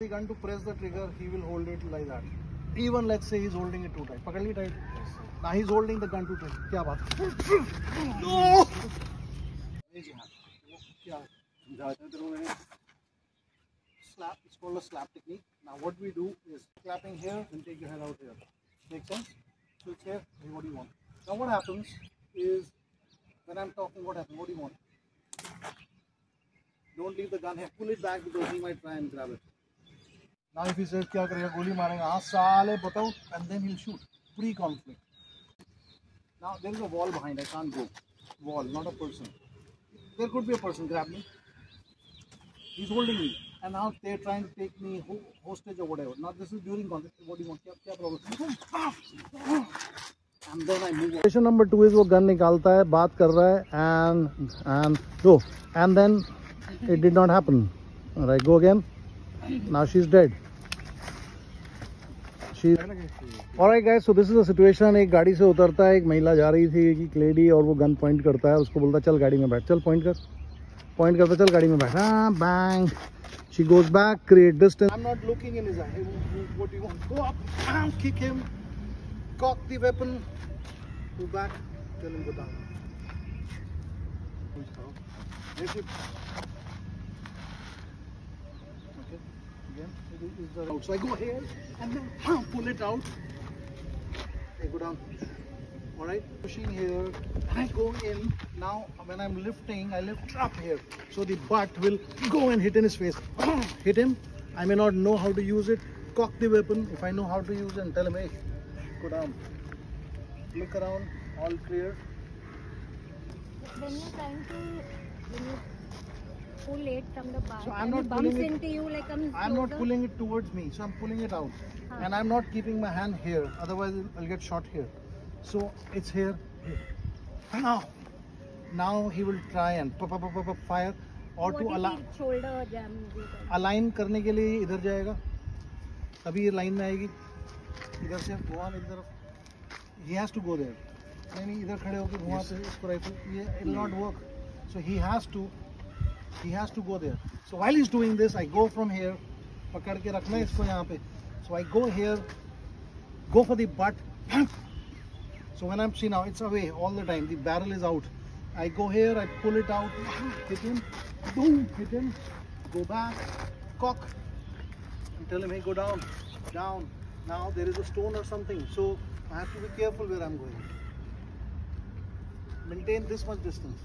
The gun to press the trigger, he will hold it like that. Even let's say he's holding it too tight. पकड़ ली tight. Now he's holding the gun too tight. क्या बात? No! Slap. It's called a slap technique. Now what we do is clapping here and take your head out here. Make sense? So it's here. What do you want? Now what happens is when I'm talking, what happens? What do you want? Don't leave the gun here. Pull it back because he might try and grab it. Now if he says क्या करेगा गोली मारेगा हाँ साले बताओ and then he'll shoot. Pre-conflict. Now there is a wall behind. I can't go. Wall, not a person. There could be a person. Grab me. He's holding me, and now they're trying to take me hostage or whatever. Now this is during conflict. What do you want? क्या problem? And then I move. Situation number 2 is वो gun निकालता है, बात कर रहा है, and then it did not happen. All right, go again. Now she's dead. Alright guys, so this is the situation. एक गाड़ी से उतरता है, एक महिला जा रही थी, एक लेडी, और वो गन पॉइंट करता है, उसको बोलता है चल गाड़ी में बैठ, चल पॉइंट करता चल गाड़ी में बैठ, हाँ bang. She goes back, create distance. I'm not looking in his eye. Hey, what do you want? Go up, kick him, cock the weapon, go back, tell him go down. So I go here and then pull it out. I go down. Alright, pushing here. I go in. Now when I'm lifting, I lift up here. So the butt will go and hit in his face. Hit him. I may not know how to use it. Cock the weapon. If I know how to use it, and tell him, hey, go down. Look around. All clear. When you're trying to pull it from the bar, so I'm not pulling it into you like I'm not pulling it towards me, so I'm pulling it out. And I'm not keeping my hand here, otherwise I'll get shot here. So it's here. Now he will try and fire, or to align करने के लिए इधर जाएगा, अभी ये line में आएगी, इधर से वहाँ इधर तरफ. He has to go there. नहीं इधर खड़े होके वहाँ पे इसको राइफल, ये it will not work. So he has to go there. So while he's doing this, I go from here, पकड़ के रखना है इसको यहाँ पे. So I go here, go for the butt. So when I'm see now, it's away all the time. The barrel is out. I go here, I pull it out, hit him, boom, hit him, go back, cock, and tell him, hey, go down, down. Now there is a stone or something, so I have to be careful where I'm going. Maintain this much distance.